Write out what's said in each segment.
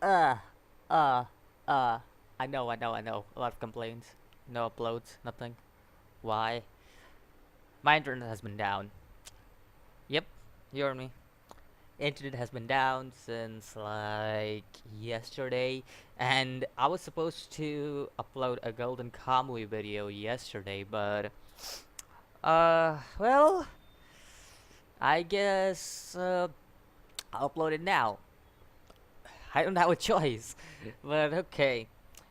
Uh, uh, uh. I know. A lot of complaints. No uploads, nothing. Why? My internet has been down. Yep, you heard me. Internet has been down since like yesterday, and I was supposed to upload a Golden Kamuy video yesterday, but well, I guess I'll upload it now. I don't have a choice, but okay.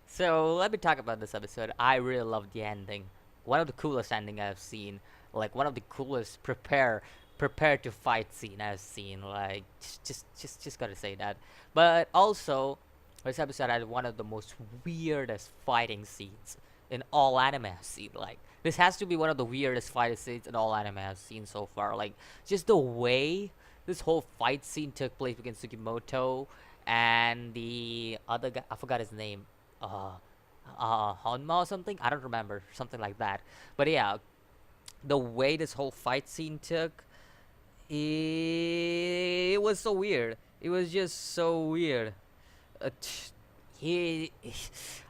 So let me talk about this episode. I really loved the ending. One of the coolest ending I've seen. Like one of the coolest prepare to fight scene I've seen. Like just gotta say that. But also, this episode had one of the most weirdest fighting scenes in all anime I've seen. Like this has to be one of the weirdest fighting scenes in all anime I've seen so far. Like just the way this whole fight scene took place between Sugimoto and the other guy. I forgot his name. Uh, Honma or something. I don't remember. Something like that. But yeah, the way this whole fight scene took, it was so weird. It was just so weird. He,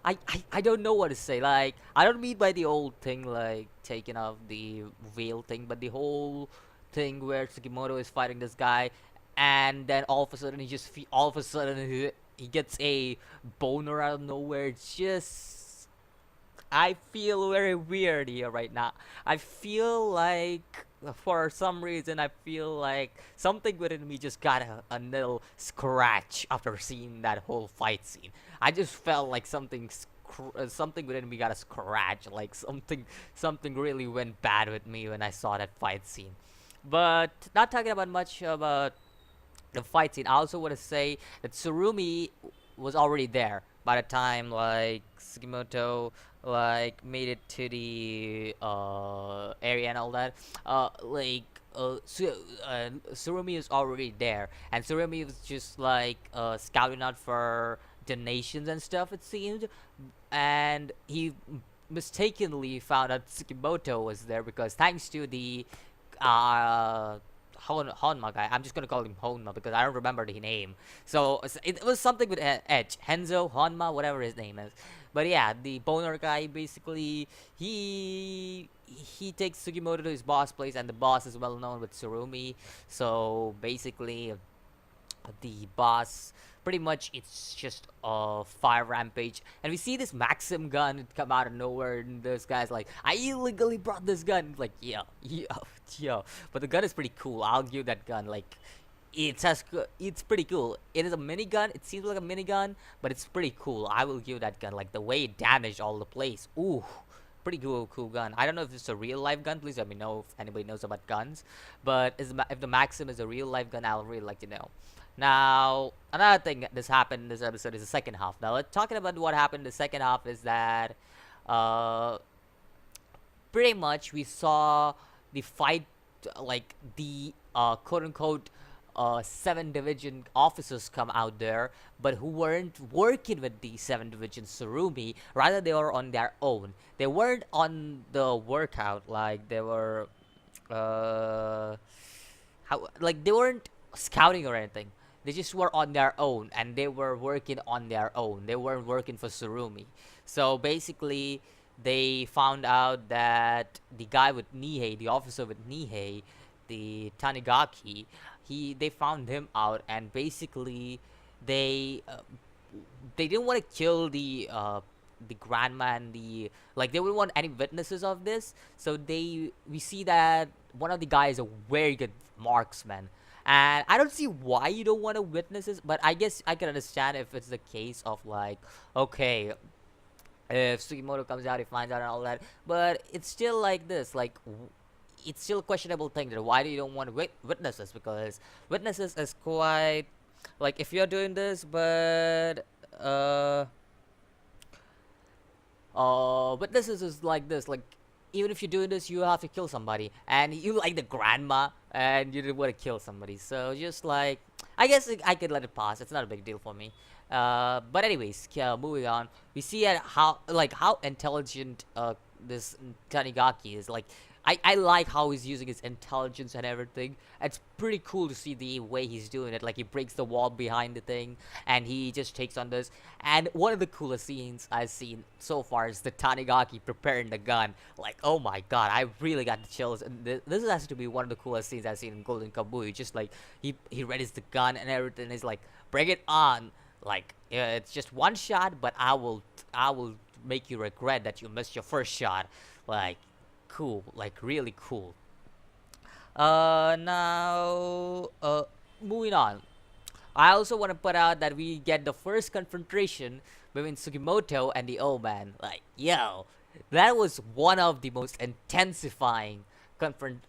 I don't know what to say. Like, I don't mean by the old thing, like taking off the veil thing, but the whole thing where Tsukimoto is fighting this guy, and then all of a sudden all of a sudden he gets a boner out of nowhere. It's just I feel very weird here right now. I feel like for some reason I feel like something within me just got a little scratch after seeing that whole fight scene. I just felt like something within me got a scratch, like something really went bad with me when I saw that fight scene. But not talking about much about the fight scene. I also want to say that Surumi was already there by the time like Sugimoto like made it to the area and all that. Surumi is already there, and Surumi was just like scouting out for donations and stuff. It seemed, and he mistakenly found out Sugimoto was there because thanks to the uh Honma guy. I'm just gonna call him Honma because I don't remember the name. So it was something with Edge, Henzo, Honma, whatever his name is. But yeah, the boner guy basically he takes Sugimoto to his boss place, and the boss is well known with Surumi. So basically, the boss pretty much it's just a fire rampage, and we see this Maxim gun come out of nowhere, and this guy's like, I illegally brought this gun. Like, yeah, but the gun is pretty cool. I'll give that gun. Like, it's pretty cool. It is a minigun. It seems like a minigun, but it's pretty cool. I will give that gun. Like the way it damaged all the place. Ooh, pretty cool gun. I don't know if it's a real life gun. Please let me know if anybody knows about guns. But if the Maxim is a real life gun, I'll really like to know. Now, another thing that this happened in this episode is the second half. Now, talking about what happened in the second half is that, uh, pretty much we saw the fight, like the quote unquote 7 division officers come out there, but who weren't working with the 7 division Surumi. Rather, they were on their own. They weren't on the workout, like they were, uh, like they weren't scouting or anything. They just were on their own, and they were working on their own. They weren't working for Surumi. So basically, they found out that the guy with Nihei, the officer with Nihei, the Tanigaki, they found him out, and basically, they uh, they didn't want to kill the grandma and the like they wouldn't want any witnesses of this, so we see that one of the guys is a very good marksman, and I don't see why you don't want to witness this, but I guess I can understand if it's the case of like, okay, if Sugimoto comes out, he finds out and all that, but it's still like this, like it's still a questionable thing that why do you don't want witnesses, because witnesses is quite like if you're doing this, but uh witnesses is like this, like even if you're doing this, you have to kill somebody, and you like the grandma, and you didn't want to kill somebody, so just like I guess I could let it pass. It's not a big deal for me. But anyways, moving on, we see at how intelligent this Tanigaki is. Like I like how he's using his intelligence and everything. It's pretty cool to see the way he's doing it. Like he breaks the wall behind the thing, and he just takes on this. And one of the coolest scenes I've seen so far is the Tanigaki preparing the gun. Like, oh my god, I really got the chills. And this has to be one of the coolest scenes I've seen in Golden Kamuy. Just like he readies the gun and everything. He's like, bring it on. Like, yeah, it's just one shot, but I will make you regret that you missed your first shot. Like, cool, like really cool. Now, moving on. I also want to put out that we get the first confrontation between Sugimoto and the old man. Like, yo, that was one of the most intensifying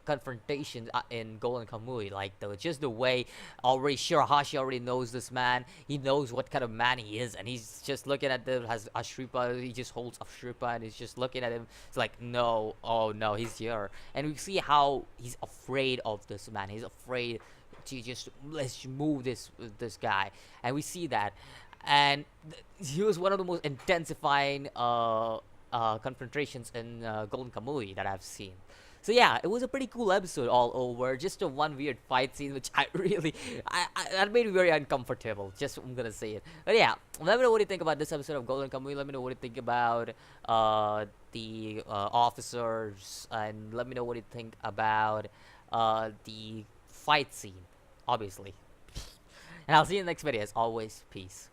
confrontations in Golden Kamuy. Like, just the way already Shirahashi already knows this man. He knows what kind of man he is, and he's just looking at the has Ashripa. He just holds Ashripa, and he's just looking at him. It's like, no, oh no, he's here, and we see how he's afraid of this man. He's afraid to just let's move this guy, and we see that, and he was one of the most intensifying confrontations in Golden Kamuy that I've seen. So yeah, it was a pretty cool episode all over. Just a one weird fight scene, which I really, that made me very uncomfortable. Just I'm gonna say it. But yeah, let me know what you think about this episode of Golden Kamuy. Let me know what you think about the officers, and let me know what you think about the fight scene, obviously. And I'll see you in the next video. As always, peace.